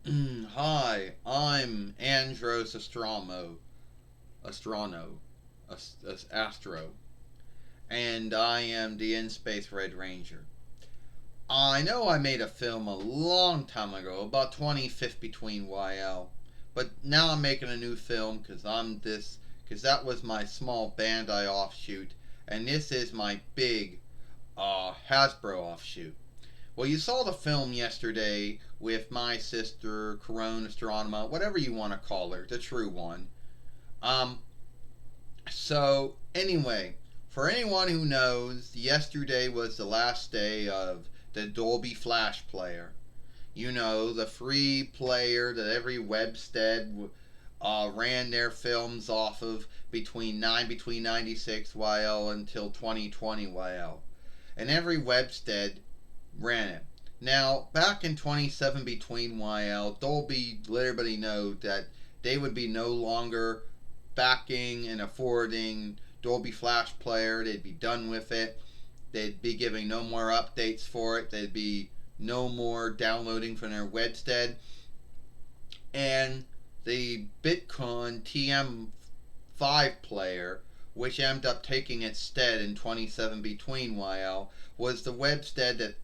Hi, I'm Andros Astro, and I am the In-Space Red Ranger. I know I made a film a long time ago, about 25th between YL, but now I'm making a new film because that was my small Bandai offshoot, and this is my big Hasbro offshoot. Well, you saw the film yesterday with my sister, Corona Astronema, whatever you want to call her, the true one. Um, anyway, for anyone who knows, yesterday was the last day of the Dolby Flash player. You know, the free player that every webstead ran their films off of between 96 YL until 2020 YL. And every webstead ran it. Now, back in 27 between YL, Dolby let everybody know that they would be no longer backing and affording Dolby Flash Player. They'd be done with it. They'd be giving no more updates for it. They'd be no more downloading from their webstead. And the Bitcoin TM5 player, which ended up taking its stead in 27 between YL, was the webstead that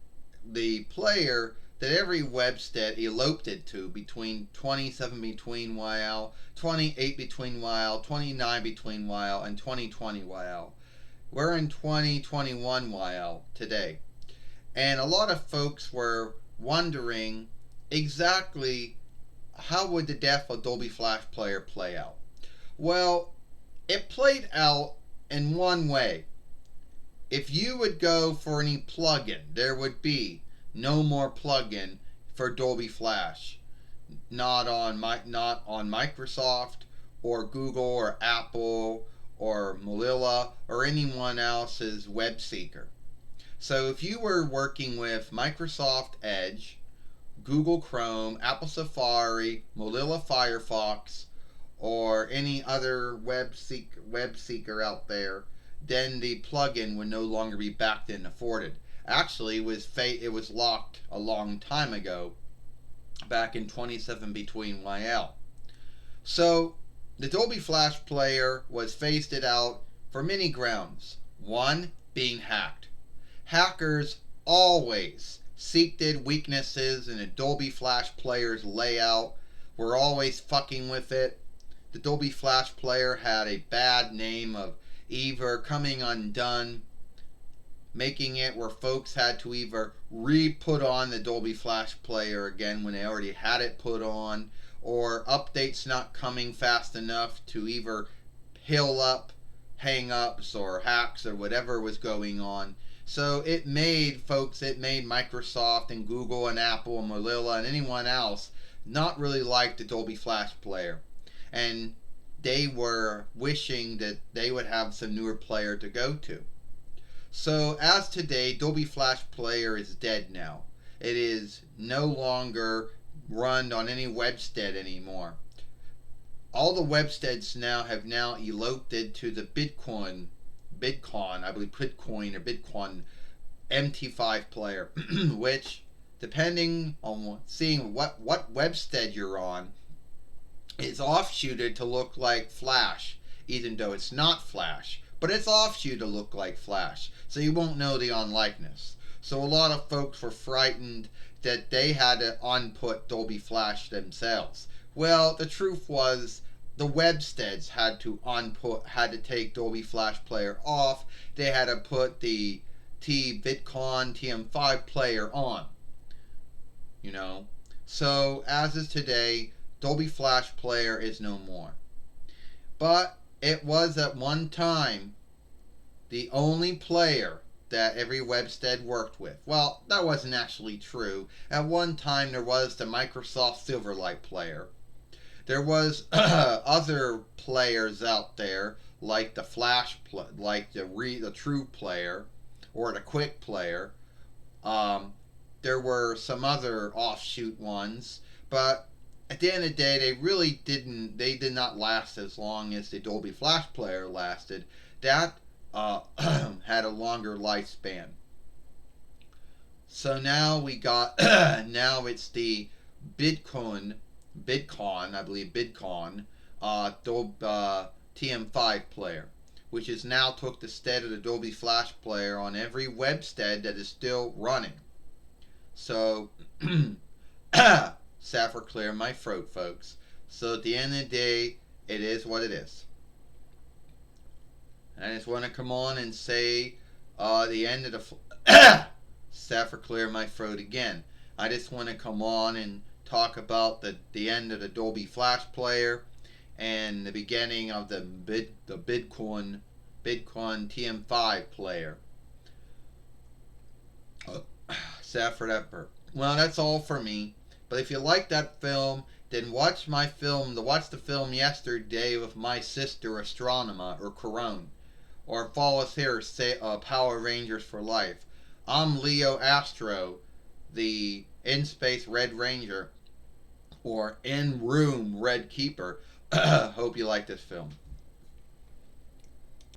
the player that every webstead eloped it to between 27 between YL, 28 between YL, 29 between YL, and 2020 YL. We're in 2021 YL today. And a lot of folks were wondering exactly how would the death of Dolby Flash Player play out. Well, it played out in one way. If you would go for any plugin, there would be no more plugin for Dolby Flash. Not on Microsoft or Google or Apple or Mozilla or anyone else's web seeker. So if you were working with Microsoft Edge, Google Chrome, Apple Safari, Mozilla Firefox, or any other web seeker out there, then the plugin would no longer be backed and afforded. Actually, it was locked a long time ago, back in 27 between YL. So the Dolby Flash Player was phased out for many grounds. One, being hacked. Hackers always seeked weaknesses in a Dolby Flash Player's layout, were always fucking with it. The Dolby Flash Player had a bad name of either coming undone, making it where folks had to either re-put on the Dolby Flash Player again when they already had it put on, or updates not coming fast enough to either heal up hang-ups or hacks or whatever was going on. So it made Microsoft and Google and Apple and Mozilla and anyone else not really like the Dolby Flash Player. And they were wishing that they would have some newer player to go to. So as today, Dolby Flash Player is dead now. It is no longer run on any webstead anymore. All the websteads have now eloped to the Bitcoin, I believe Bitcoin MT5 player, which, depending on seeing what webstead you're on, is offshooted to look like Flash, even though it's not Flash. But it's offshoot to look like Flash, so you won't know the unlikeness. So a lot of folks were frightened that they had to unput Dolby Flash themselves. Well, the truth was the websteads had to take Dolby Flash Player off. They had to put the Bitcoin TM5 player on. You know, so as is today, Dolby Flash Player is no more. But it was at one time the only player that every webstead worked with. Well, that wasn't actually true. At one time there was the Microsoft Silverlight player. There was other players out there like the the True player or the Quick player. There were some other offshoot ones, but at the end of the day, they did not last as long as the Dolby Flash Player lasted. That had a longer lifespan. So now we got now it's the Bitcoin, I believe Bitcoin, TM5 player, which has now took the stead of the Adobe Flash player on every webstead that is still running. So, Safford clear my throat, folks. So at the end of the day, it is what it is. I just want to come on and say the end of the Safford clear my throat again. I just want to come on and talk about the end of the Adobe Flash player and the beginning of the Bitcoin TM5 player. Safford Epper. Well, that's all for me. But if you like that film, then watch my film. Watch the film yesterday with my sister Astronema or Corone, or follow us here. Say Power Rangers for Life. I'm Leo Astro, the In Space Red Ranger, or In Room Red Keeper. Hope you like this film.